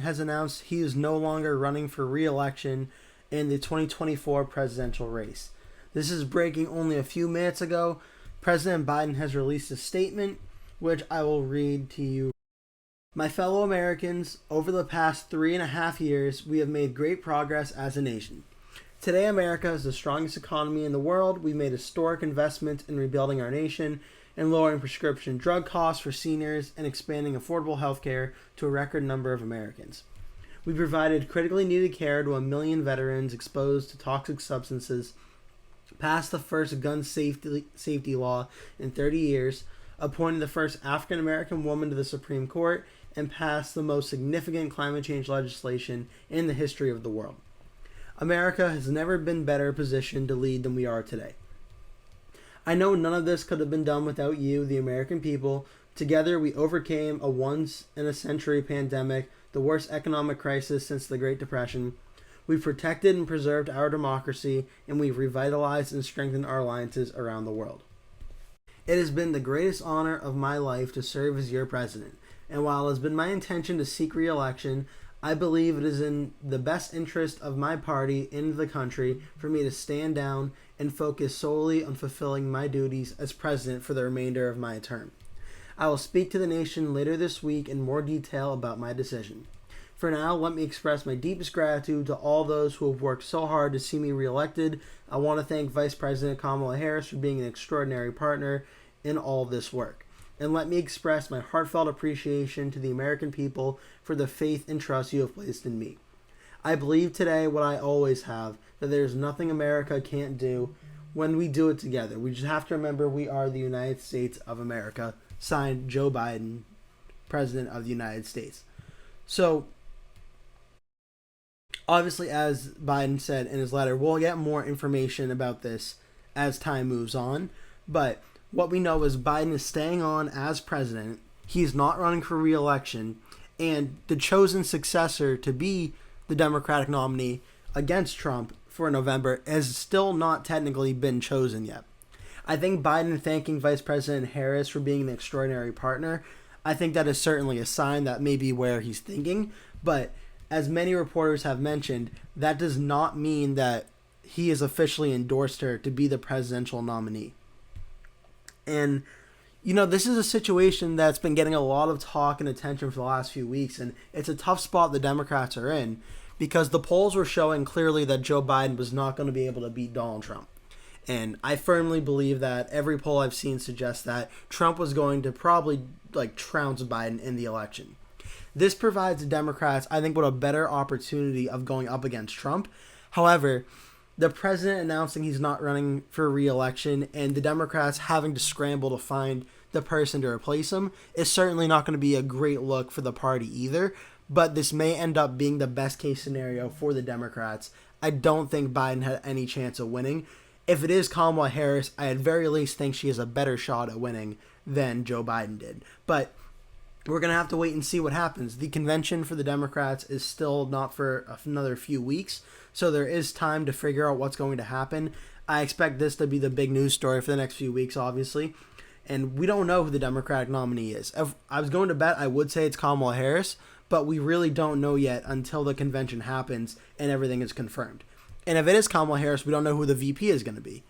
has announced he is no longer running for re-election in the 2024 presidential race. This is breaking only a few minutes ago. President Biden has released a statement, which I will read to you. My fellow Americans, over the past 3.5 years, we have made great progress as a nation. Today, America is the strongest economy in the world. We've made historic investments in rebuilding our nation and lowering prescription drug costs for seniors and expanding affordable health care to a record number of Americans. We provided critically needed care to 1 million veterans exposed to toxic substances, passed the first gun safety law in 30 years, appointed the first African American woman to the Supreme Court, and passed the most significant climate change legislation in the history of the world. America has never been better positioned to lead than we are today. I know none of this could have been done without you, the American people. Together, we overcame a once-in-a-century pandemic, the worst economic crisis since the Great Depression. We've protected and preserved our democracy, and we've revitalized and strengthened our alliances around the world. It has been the greatest honor of my life to serve as your president, and while it has been my intention to seek re-election, I believe it is in the best interest of my party and the country for me to stand down and focus solely on fulfilling my duties as president for the remainder of my term. I will speak to the nation later this week in more detail about my decision. For now, let me express my deepest gratitude to all those who have worked so hard to see me reelected. I want to thank Vice President Kamala Harris for being an extraordinary partner in all this work. And let me express my heartfelt appreciation to the American people for the faith and trust you have placed in me. I believe today what I always have, that there's nothing America can't do when we do it together. We just have to remember we are the United States of America. Signed, Joe Biden, President of the United States. So, obviously, as Biden said in his letter, we'll get more information about this as time moves on, but what we know is Biden is staying on as president. He's not running for re-election, and the chosen successor to be the Democratic nominee against Trump for November has still not technically been chosen yet. I think Biden thanking Vice President Harris for being an extraordinary partner, I think that is certainly a sign that may be where he's thinking, but as many reporters have mentioned, that does not mean that he has officially endorsed her to be the presidential nominee. And, you know, this is a situation that's been getting a lot of talk and attention for the last few weeks, and it's a tough spot the Democrats are in because the polls were showing clearly that Joe Biden was not going to be able to beat Donald Trump. And I firmly believe that every poll I've seen suggests that Trump was going to probably, trounce Biden in the election. This provides the Democrats, I think, with a better opportunity of going up against Trump. However, the president announcing he's not running for re-election and the Democrats having to scramble to find the person to replace him is certainly not going to be a great look for the party either, but this may end up being the best case scenario for the Democrats. I don't think Biden had any chance of winning. If it is Kamala Harris, I at very least think she has a better shot at winning than Joe Biden did. But we're going to have to wait and see what happens. The convention for the Democrats is still not for another few weeks, so there is time to figure out what's going to happen. I expect this to be the big news story for the next few weeks, obviously, and we don't know who the Democratic nominee is. If I was going to bet, I would say it's Kamala Harris, but we really don't know yet until the convention happens and everything is confirmed. And if it is Kamala Harris, we don't know who the VP is going to be.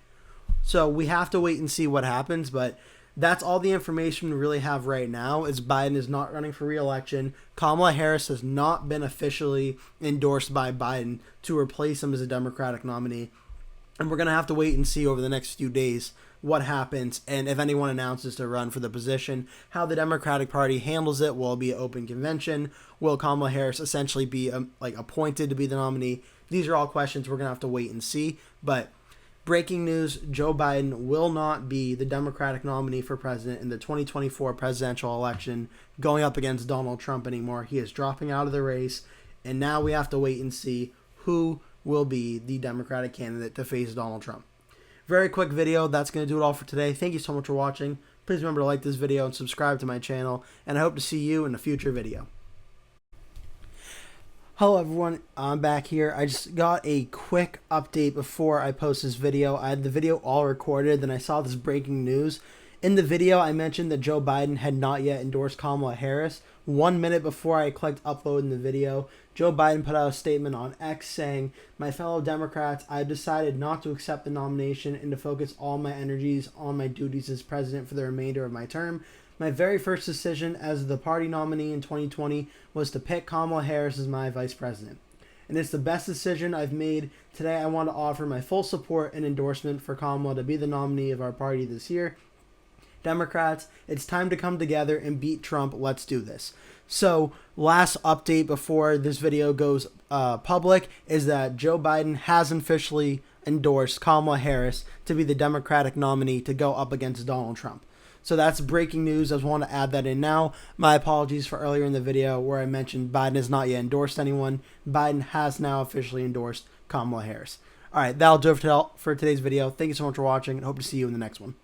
So we have to wait and see what happens, but that's all the information we really have right now is Biden is not running for re-election. Kamala Harris has not been officially endorsed by Biden to replace him as a Democratic nominee. And we're going to have to wait and see over the next few days what happens and if anyone announces to run for the position, how the Democratic Party handles it. Will it be an open convention? Will Kamala Harris essentially be appointed to be the nominee? These are all questions we're going to have to wait and see. But breaking news, Joe Biden will not be the Democratic nominee for president in the 2024 presidential election going up against Donald Trump anymore. He is dropping out of the race, and now we have to wait and see who will be the Democratic candidate to face Donald Trump. Very quick video. That's going to do it all for today. Thank you so much for watching. Please remember to like this video and subscribe to my channel, and I hope to see you in a future video. Hello everyone, I'm back here. I just got a quick update before I post this video. I had the video all recorded, then I saw this breaking news, In the video, I mentioned that Joe Biden had not yet endorsed Kamala Harris. 1 minute before I clicked upload in the video, Joe Biden put out a statement on X saying, "My fellow Democrats, I've decided not to accept the nomination and to focus all my energies on my duties as president for the remainder of my term. My very first decision as the party nominee in 2020 was to pick Kamala Harris as my vice president. And it's the best decision I've made. Today I want to offer my full support and endorsement for Kamala to be the nominee of our party this year. Democrats, it's time to come together and beat Trump. Let's do this." So, last update before this video goes public is that Joe Biden has officially endorsed Kamala Harris to be the Democratic nominee to go up against Donald Trump. So that's breaking news. I just want to add that in now. My apologies for earlier in the video where I mentioned Biden has not yet endorsed anyone. Biden has now officially endorsed Kamala Harris. All right, that'll do it for today's video. Thank you so much for watching, and hope to see you in the next one.